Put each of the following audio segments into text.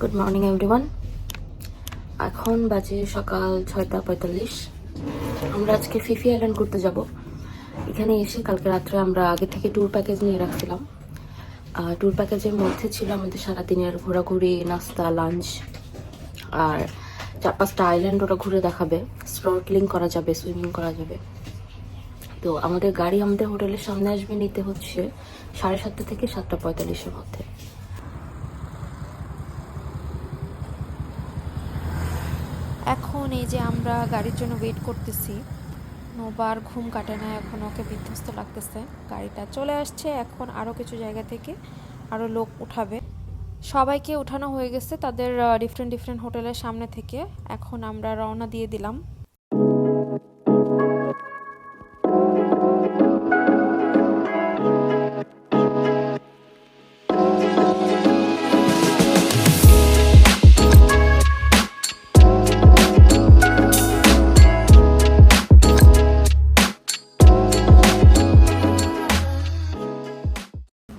Good morning everyone. এখন বাজে সকাল 6:45। আমরা আজকে ফিফি আইল্যান্ড ঘুরতে যাব। এখানে এসে কালকে রাত্রে আমরা আগে থেকে ট্যুর প্যাকেজ নিয়ে রাখছিলাম। ট্যুর প্যাকেজের মধ্যে ছিল আমাদের সারাদিনের ঘোরাঘুরি, নাস্তা, লাঞ্চ, আর 4-5টা আইল্যান্ড ওরা ঘুরে দেখাবে। স্নর্কেলিং করা যাবে, সুইমিং করা যাবে। তো আমাদের গাড়ি আমাদের হোটেলের সামনে আসবে, নিতে হচ্ছে 7:30 থেকে 7:45-এর মধ্যে। এখন এই যে আমরা গাড়ির জন্য ওয়েট করতেছি। নোবার ঘুম কাটে না, এখন ওকে বিধ্বস্ত লাগতেছে। গাড়িটা চলে আসছে, এখন আরও কিছু জায়গা থেকে আরও লোক উঠাবে। সবাইকে উঠানো হয়ে গেছে তাদের ডিফারেন্ট হোটেলের সামনে থেকে। এখন আমরা রওনা দিয়ে দিলাম।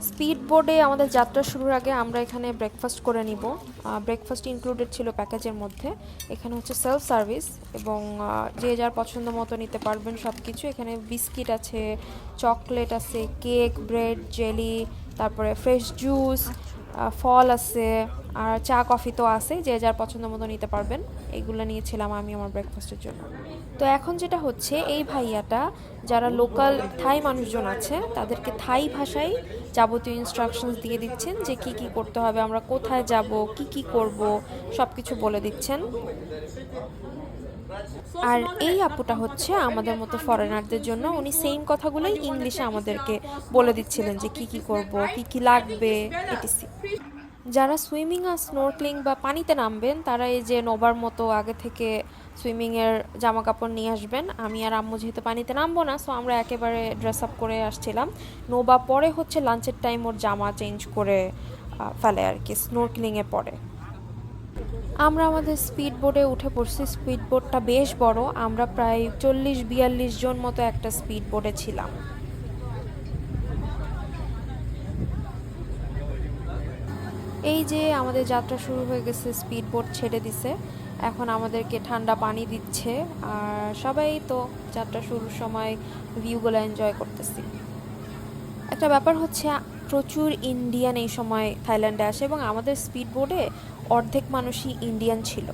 স্পিড বোর্ডে আমাদের যাত্রা শুরুর আগে আমরা এখানে ব্রেকফাস্ট করে নিব। ব্রেকফাস্ট ইনক্লুডেড ছিল প্যাকেজের মধ্যে। এখানে হচ্ছে সেলফ সার্ভিস এবং যে যার পছন্দ মতো নিতে পারবেন সব কিছু। এখানে বিস্কিট আছে, চকলেট আছে, কেক, ব্রেড, জেলি, তারপরে ফ্রেশ জুস, ফল আছে, আর চা কফি তো আছে, যে যার পছন্দ মতো নিতে পারবেন। এগুলো নিয়েছিলাম আমি আমার ব্রেকফাস্টের জন্য। তো এখন যেটা হচ্ছে, এই ভাইয়াটা যারা লোকাল থাই মানুষজন আছে তাদেরকে থাই ভাষায় যাবতীয় ইনস্ট্রাকশনস দিয়ে দিচ্ছেন যে কি কি করতে হবে, আমরা কোথায় যাব, কি কি করব, সব কিছু বলে দিচ্ছেন। আর এই আপুটা হচ্ছে আমাদের মতো ফরেনারদের জন্য, উনি সেম কথাগুলোই ইংলিশে আমাদেরকে বলে দিচ্ছিলেন যে কি কি করব, কি কি লাগবে, এটিসি। যারা সুইমিং আর স্নোর্কেলিং বা পানিতে নামবেন তারা এই যে নোবার মতো আগে থেকে সুইমিংয়ের জামা কাপড় নিয়ে আসবেন। আমি আর আম্মু যেহেতু পানিতে নামবো না, সো আমরা একেবারে ড্রেস আপ করে আসছিলাম। নোবা পরে হচ্ছে লাঞ্চের টাইম ওর জামা চেঞ্জ করে ফেলে আর কি, স্নোর্কেলিংয়ের পরে। আমরা আমাদের স্পিড বোটে উঠে পড়ছি। স্পিড বোটটা বেশ বড়, আমরা প্রায় 40-42 জন মতো একটা স্পিড বোটে ছিলাম। এই যে আমাদের যাত্রা শুরু হয়ে গেছে, স্পিড বোট ছেড়ে দিছে, এখন আমাদেরকে ঠান্ডা পানি দিচ্ছে। আর সবাই তো যাত্রা শুরুর সময় ভিউগুলো এনজয় করতেছি। একটা ব্যাপার হচ্ছে, প্রচুর ইন্ডিয়ান এই সময় থাইল্যান্ডে আসে এবং আমাদের স্পিড বোটে অর্ধেক মানুষই ইন্ডিয়ান ছিল।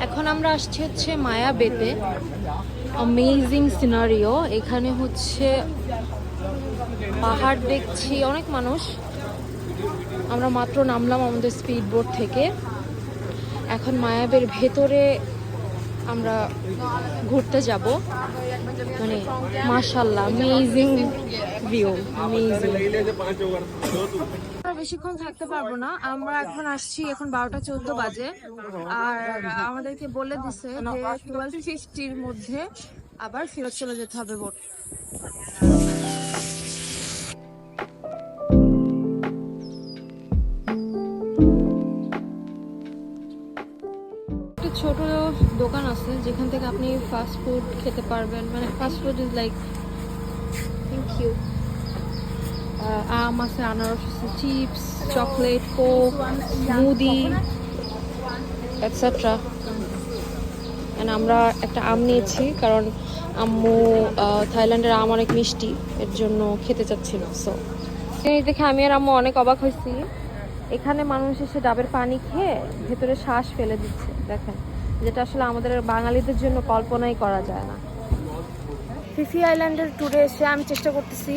এখন আমরা আসছি হচ্ছে মায়া বেতে। Amazing scenario. এখানে হচ্ছে পাহাড় দেখছি, অনেক মানুষ। আমরা মাত্র নামলাম আমাদের স্পিড বোট থেকে, এখন মায়াবের ভেতরে আমরা ঘুরতে যাব। মানে মাশাআল্লাহ, অ্যামেজিং ভিউ, অ্যামেজিং। বেশিক্ষণ থাকতে পারবো না, আমরা এখন আসছি, এখন 12টা 14 বাজে। আর আমাদেরকে বলে দিছে যে 12:50-র মধ্যে আবার ফেরত চলে যেতে হবে বোট। একটা ছোট দোকান আছে যেখান থেকে আপনি ফাস্ট ফুড খেতে পারবেন। মানে fast food is like, thank you, আম আছে, আনারস আছে, চিপস, চকলেট, কোক, মুদি, এটসেট্রা। আমরা একটা আম নিয়েছি কারণ আম্মু থাইল্যান্ডের আম অনেক মিষ্টি, এর জন্য খেতে চাচ্ছিল। সো এই দেখে আমি আর আম্মু অনেক অবাক হয়েছি। এখানে মানুষ এসে ডাবের পানি খেয়ে ভেতরে শ্বাস ফেলে দিচ্ছে, দেখেন, যেটা আসলে আমাদের বাঙালিদের জন্য কল্পনাই করা যায় না। ফিফি আইল্যান্ডের ট্যুরে এসে আমি চেষ্টা করতেছি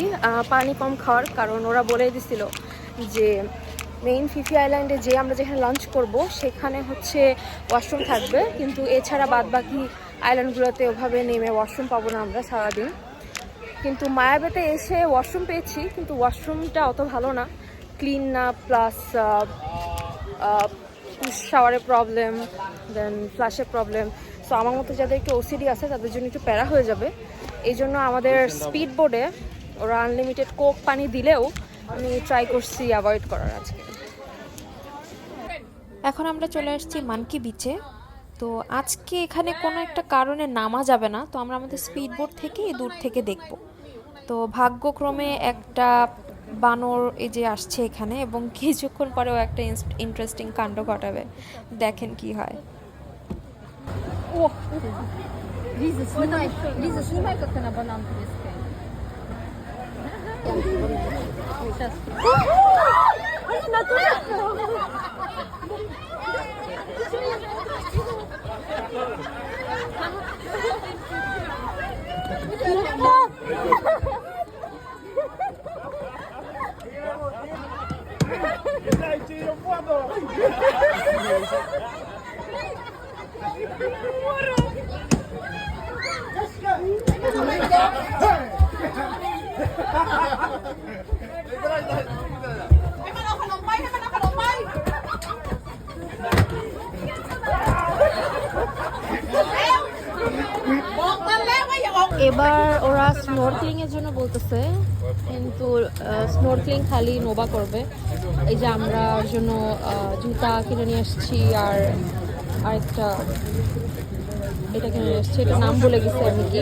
পানি কম খাওয়ার, কারণ ওরা বলেই দিছিল যে মেইন ফিফি আইল্যান্ডে যে আমরা যেখানে লাঞ্চ করব সেখানে হচ্ছে ওয়াশরুম থাকবে, কিন্তু এছাড়া বাদ বাকি আইল্যান্ডগুলোতে ওভাবে নেমে ওয়াশরুম পাবো না আমরা সারাদিন। কিন্তু মায়াবেতে এসে ওয়াশরুম পেয়েছি, কিন্তু ওয়াশরুমটা অত ভালো না, ক্লিন না, প্লাস শাওয়ারের প্রবলেম, দেন ফ্লাশের প্রবলেম। সো আমার মতো যাদের একটু ওসিডি আছে তাদের জন্য একটু প্যারা হয়ে যাবে। এই জন্য আমাদের স্পিড বোর্ডে ওরা আনলিমিটেড কোক পানি দিলেও আমি ট্রাই করছি অ্যাভয়েড করার আজকে। এখন আমরা চলে আসছি মানকি বিচে। তো আজকে এখানে কোনো একটা কারণে নামা যাবে না, তো আমরা আমাদের স্পিড বোট থেকে দূর থেকে দেখব। তো ভাগ্যক্রমে একটা বানর এই যে আসছে এখানে, এবং কিছুক্ষণ পরেও একটা ইন্টারেস্টিং কাণ্ড ঘটাবে, দেখেন কি হয়। Лиза, снимай, как ты на банан трескай. Сейчас. Дайте ее воду! এবার ওরা স্নর্কেলিং এর জন্য বলতেছে, কিন্তু স্নর্কেলিং খালি নোবা করবে। এই যে আমরা ওর জন্য জুতা কিনে নিয়ে আসছি, আর আরেকটা এটা কিনে নিয়ে আসছি, এটা নাম ভুলে গেছি আমি কি।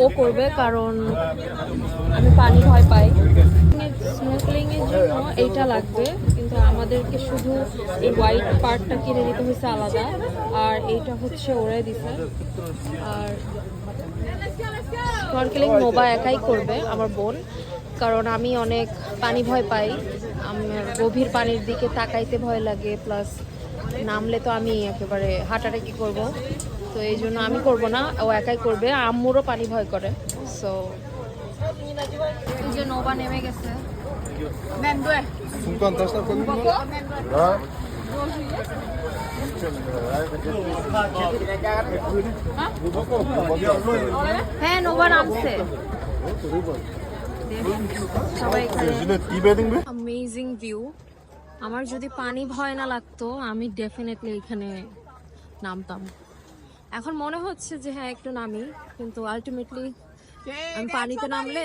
ও করবে কারণ আমি পানি ভয় পাই। স্নর্কেলিং এর জন্য এইটা লাগবে, কিন্তু আমাদেরকে শুধু এই হোয়াইট পার্টটা কিনে নিতে হয়েছে আলাদা, আর এইটা হচ্ছে ওরাই দিছে। আর স্নর্কেলিং নোবা একাই করবে, আমার বোন, কারণ আমি অনেক পানি ভয় পাই, আমার গভীর পানির দিকে তাকাইতে ভয় লাগে, প্লাস নামলে তো আমি একেবারে হাঁটাটা কি করব, তো এই জন্য আমি করব না, ও একাই করবে। আম্মুরও পানি ভয় করে, সো এই যে নোবা নেমে গেছে। Sunkan taşlar koydun mu? হ্যাঁ নোবা নামছে সবাই। Jilet giymedin mi? Amazing view. আমার যদি পানি ভয় না লাগতো আমি ডেফিনেটলি এখানে নামতাম। এখন মনে হচ্ছে যে হ্যাঁ একটু নামি, কিন্তু আলটিমেটলি আমি পানিতে নামলে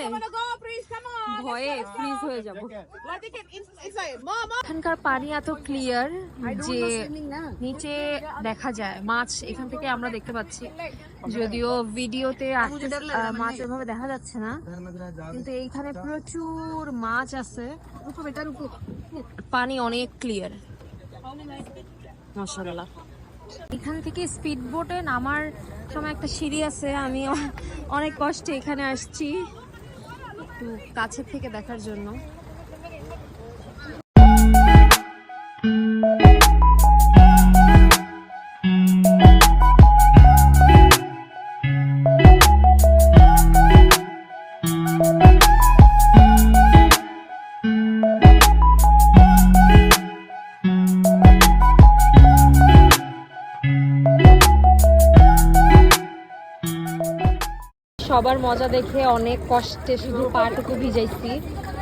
ভয়ে ফ্রিজ হয়ে যাব। এখানকার পানি এত ক্লিয়ার যে নিচে দেখা যায় মাছ, এখান থেকে আমরা দেখতে পাচ্ছি, যদিও ভিডিওতে মাছ এভাবে দেখা যাচ্ছে না, কিন্তু এইখানে প্রচুর মাছ আছে, পানি অনেক ক্লিয়ার, মাশাআল্লাহ। এখান থেকে স্পিড বোটে নামার সময় একটা সিঁড়ি আছে, আমি অনেক কষ্টে এখানে আসছি একটু কাছে থেকে দেখার জন্য। সবার মজা দেখে অনেক কষ্টে শুধু পাটুকু ভিজাইছি,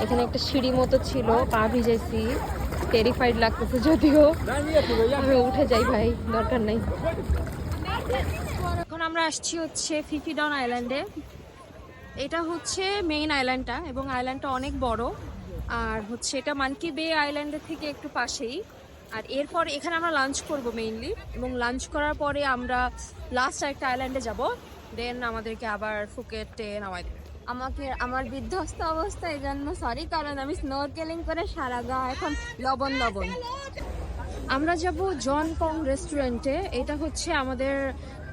এখানে একটা সিঁড়ি মতো ছিল, পা ভিজাইছি, টেরিফাইড লাগতেছে, যদিও আমি উঠে যাই ভাই, দরকার নাই। এখন আমরা আসছি হচ্ছে ফিফি ডাউন আইল্যান্ডে। এটা হচ্ছে মেইন আইল্যান্ডটা, এবং আইল্যান্ডটা অনেক বড়, আর হচ্ছে এটা মানকি বে আইল্যান্ডের থেকে একটু পাশেই। আর এরপর এখানে আমরা লাঞ্চ করব মেইনলি, এবং লাঞ্চ করার পরে আমরা লাস্ট একটা আইল্যান্ডে যাব, দেন আমাদেরকে আবার ফুকেটে নামাই দেবে। আমাকে আমার বিধ্বস্ত অবস্থা এই জন্য সরি, কারণ আমি স্নোরকেলিং করে সারা গা এখন লবণ লবণ। আমরা যাব জন পং রেস্টুরেন্টে, এটা হচ্ছে আমাদের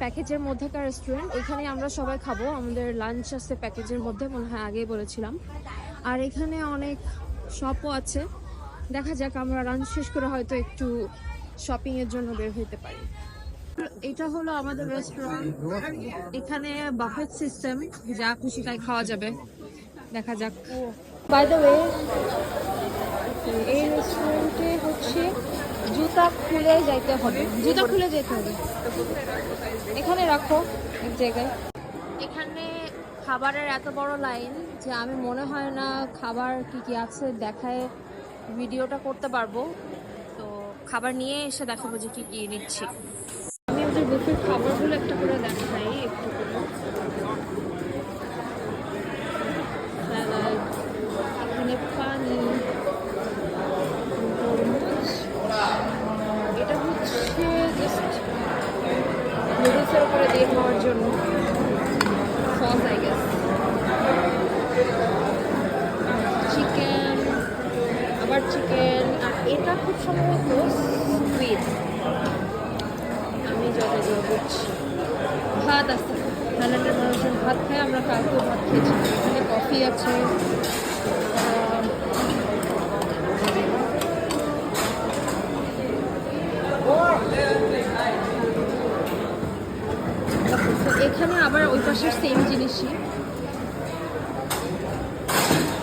প্যাকেজের মধ্যেকার রেস্টুরেন্ট, এখানে আমরা সবাই খাবো, আমাদের লাঞ্চ আছে প্যাকেজের মধ্যে, মনে হয় আগেই বলেছিলাম। আর এখানে অনেক শপও আছে, দেখা যাক আমরা লাঞ্চ শেষ করে হয়তো একটু শপিংয়ের জন্য বের হতে পারি। এটা হলো আমাদের রেস্টুরেন্ট। এখানে বাফেট সিস্টেম, যা খুশি তাই খাওয়া যাবে। দেখা যাক। বাই দ্য ওয়ে, এই রেস্টুরেন্টে হচ্ছে জুতা খুলে যেতে হবে। এখানে রাখো এক জায়গায়। এখানে খাবারের এত বড় লাইন যে আমি মনে হয় না খাবার কি কি আছে দেখায় ভিডিওটা করতে পারবো। তো খাবার নিয়ে এসে দেখাবো যে কি কি নিচ্ছি। আমি ওদের বুফের খাবারগুলো একটা করে দেখাই একটু করে। স্যালাড, এখানে পানি, তরমুজ। এটা হচ্ছে জাস্ট নুডলসের উপরে দিয়ে খাওয়ার জন্য সস, আই গেস। চিকেন, আবার চিকেন, আর এটা খুব সম্ভবত স্কুইড, আমি যতদূর বুঝছি। ভাত আছে, থাইল্যান্ডের মানুষজন ভাত খায়, আমরা কালকেও ভাত খেয়েছি। এখানে কফি আছে, এখানে আবার ওই পাশের সেম জিনিসই,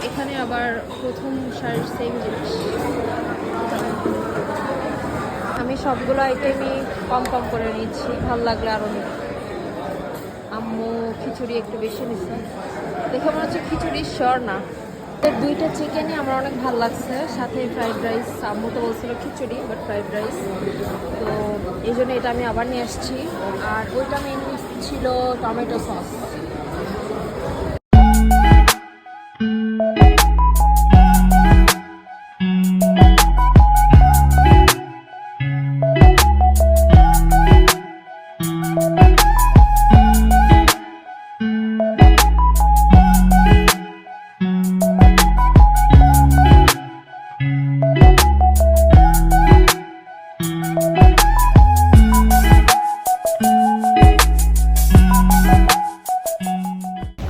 এখানে আবার প্রথম সারির সেম জিনিস। আমি সবগুলো আইটেমই কম কম করে নিচ্ছি, ভালো লাগলে আরও নিই। আম্মু খিচুড়ি একটু বেশি নিচ্ছে, দেখে মনে হচ্ছে খিচুড়ি শিওর না। দুইটা চিকেনই আমার অনেক ভালো লাগছে, সাথে ফ্রাইড রাইস। আম্মু তো বলছিল খিচুড়ি, বাট ফ্রাইড রাইস, তো এই জন্য এটা আমি আবার নিয়ে আসছি। আর ওইটা মেন ছিল টমেটো সস।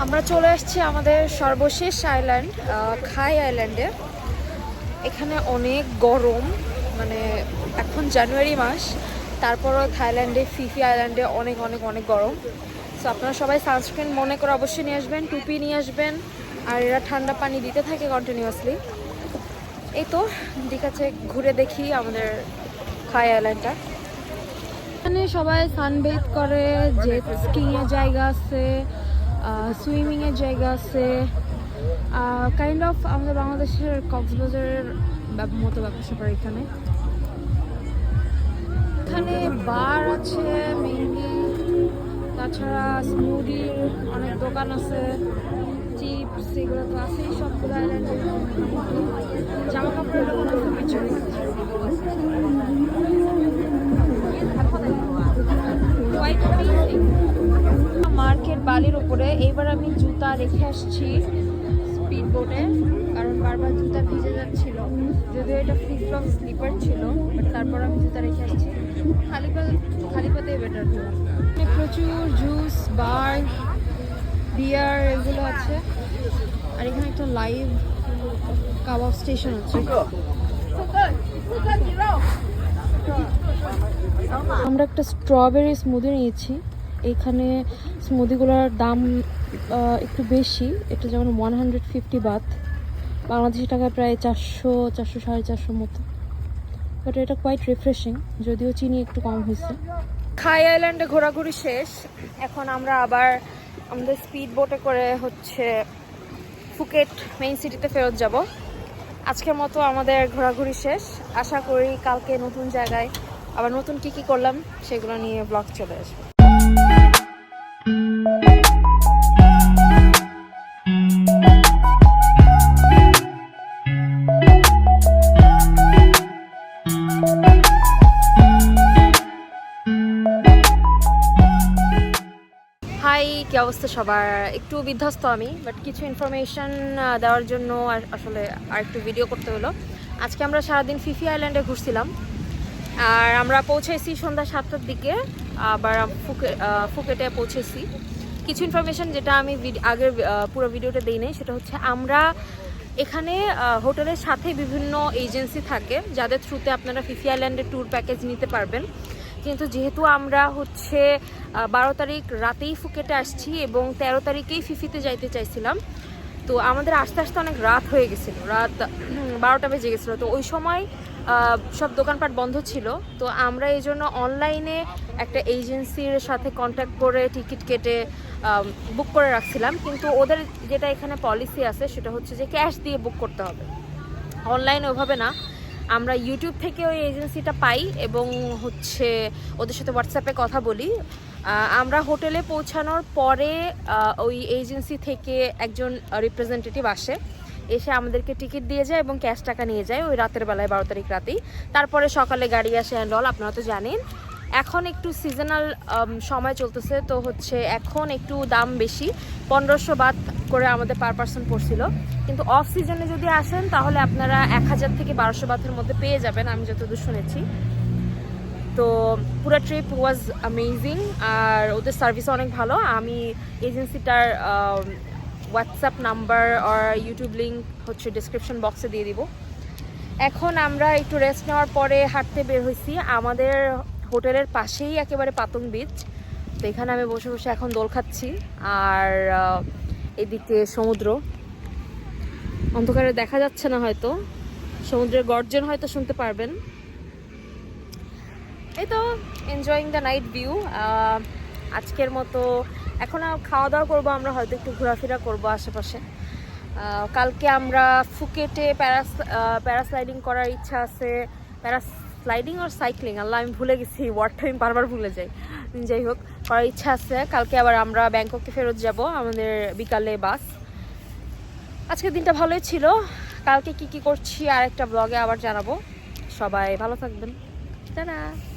আমরা চলে আসছি আমাদের সর্বশেষ আইল্যান্ড, খাই আইল্যান্ডে। এখানে অনেক গরম, মানে এখন জানুয়ারি মাস, তারপরও থাইল্যান্ডে ফিফি আইল্যান্ডে অনেক অনেক অনেক গরম। সো আপনারা সবাই সানস্ক্রিন মনে করে অবশ্যই নিয়ে আসবেন, টুপি নিয়ে আসবেন। আর এরা ঠান্ডা পানি দিতে থাকে কন্টিনিউয়াসলি। এই তো ঠিক আছে, ঘুরে দেখি আমাদের খাই আইল্যান্ডটা। এখানে সবাই সানবেথ করে, জেট স্কিংয়ের জায়গা আছে, সুইমিংয়ের জায়গা আছে, কাইন্ড অফ আমাদের বাংলাদেশের কক্সবাজারের মতো ব্যাপার এখানে। এখানে বার আছে মেইনলি, তাছাড়া স্মুদির অনেক দোকান আছে, চিপস এগুলো তো আছেই সবগুলো আইল্যান্ডে। জামা কাপড়ের দোকান আছে কিছু। মার্কেট বালির উপরে। এইবার আমি জুতা রেখে আসছি স্পিড বোটে, কারণ বারবার জুতা ভিজে যাচ্ছিল। যদিও এটা ফ্লিপ ফ্লপ স্লিপার ছিল, বাট তারপর আমি জুতা রেখে আসছি। খালি পাতে বেটার। প্রচুর জুস, বার, বিয়ার এগুলো আছে। আর এখানে একটা লাইভ কাবাব স্টেশন আছে। আমরা একটা স্ট্রবেরি স্মুদি নিয়েছি। এখানে স্মুদিগুলোর দাম একটু বেশি, এটা যেমন 150 বাত, বাংলাদেশি টাকায় প্রায় 400-450 মতো। বাট এটা কোয়াইট রিফ্রেশিং, যদিও চিনি একটু কম হয়েছে। খাই আইল্যান্ডে ঘোরাঘুরি শেষ, এখন আমরা আবার আমাদের স্পিড বোটে করে হচ্ছে ফুকেট মেইন সিটিতে ফেরত যাব। আজকের মতো আমাদের ঘোরাঘুরি শেষ। আশা করি কালকে নতুন জায়গায় আবার নতুন কি করলাম সেগুলো নিয়ে ব্লগ চলে আসবে। হাই, কি অবস্থা সবার? একটু বিধ্বস্ত আমি, বাট কিছু ইনফরমেশন দেওয়ার জন্য আসলে আর একটু ভিডিও করতে হলো। আজকে আমরা সারাদিন ফিফি আইল্যান্ডে ঘুরছিলাম, আর আমরা পৌঁছেছি সন্ধ্যা 7টার দিকে, আবার ফুকেটে পৌঁছেছি। কিছু ইনফরমেশন যেটা আমি আগের পুরো ভিডিওটা দিই নাই, সেটা হচ্ছে আমরা এখানে হোটেলের সাথে বিভিন্ন এজেন্সি থাকে যাদের থ্রুতে আপনারা ফিফি আইল্যান্ডের ট্যুর প্যাকেজ নিতে পারবেন। কিন্তু যেহেতু আমরা হচ্ছে 12 তারিখ রাতেই ফুকেটে আসছি এবং 13 তারিখেই ফিফিতে যাইতে চাইছিলাম, তো আমাদের আস্তে আস্তে অনেক রাত হয়ে গেছিলো, রাত 12টা বেজে গেছিলো। তো ওই সময় সব দোকানপাট বন্ধ ছিল। তো আমরা এই জন্য অনলাইনে একটা এজেন্সির সাথে কন্ট্যাক্ট করে টিকিট কেটে বুক করে রাখছিলাম, কিন্তু ওদের যেটা এখানে পলিসি আছে সেটা হচ্ছে যে ক্যাশ দিয়ে বুক করতে হবে, অনলাইনে ওভাবে না। আমরা ইউটিউব থেকে ওই এজেন্সিটা পাই এবং হচ্ছে ওদের সাথে হোয়াটসঅ্যাপে কথা বলি। আমরা হোটেলে পৌঁছানোর পরে ওই এজেন্সি থেকে একজন রিপ্রেজেন্টেটিভ আসে, এসে আমাদেরকে টিকিট দিয়ে যায় এবং ক্যাশ টাকা নিয়ে যায় ওই রাতের বেলায়, 12 তারিখ রাতেই। তারপরে সকালে গাড়ি আসে অ্যান্ড অল, আপনারা তো জানেন। এখন একটু সিজনাল সময় চলতেছে, তো হচ্ছে এখন একটু দাম বেশি, 1500 বাত করে আমাদের পার পার্সন পড়ছিল। কিন্তু অফ সিজনে যদি আসেন তাহলে আপনারা 1000 থেকে 1200 বাতের মধ্যে পেয়ে যাবেন, আমি যতদূর শুনেছি। তো পুরো ট্রিপ ওয়াজ অ্যামেজিং, আর ওদের সার্ভিস অনেক ভালো। আমি এজেন্সিটার হোয়াটসঅ্যাপ নাম্বার আর ইউটিউব লিঙ্ক হচ্ছে ডিসক্রিপশন বক্সে দিয়ে দিব। এখন আমরা একটু রেস্ট নেওয়ার পরে হাঁটতে বের হয়েছি। আমাদের হোটেলের পাশেই একেবারে পাতং বিচ, তো এখানে আমি বসে বসে এখন দোল খাচ্ছি। আর এদিকে সমুদ্র, অন্ধকারে দেখা যাচ্ছে না হয়তো, সমুদ্রের গর্জন হয়তো শুনতে পারবেন। এই তো এনজয়িং দ্য নাইট ভিউ। আজকের মতো এখন খাওয়া দাওয়া করবো, আমরা হয়তো একটু ঘোরাফেরা করবো আশেপাশে। কালকে আমরা ফুকেটে প্যারাস্লাইডিং করার ইচ্ছা আছে। প্যারাস্লাইডিং আর সাইক্লিং, আল্লাহ আমি ভুলে গেছি ওয়ার্ডটা, আমি বারবার ভুলে যাই। যাই হোক, করার ইচ্ছা আছে। কালকে আবার আমরা ব্যাংককে ফেরত যাব, আমাদের বিকালে বাস। আজকের দিনটা ভালোই ছিল। কালকে কি কি করছি আর একটা ব্লগে আবার জানাবো। সবাই ভালো থাকবেন, টাটা।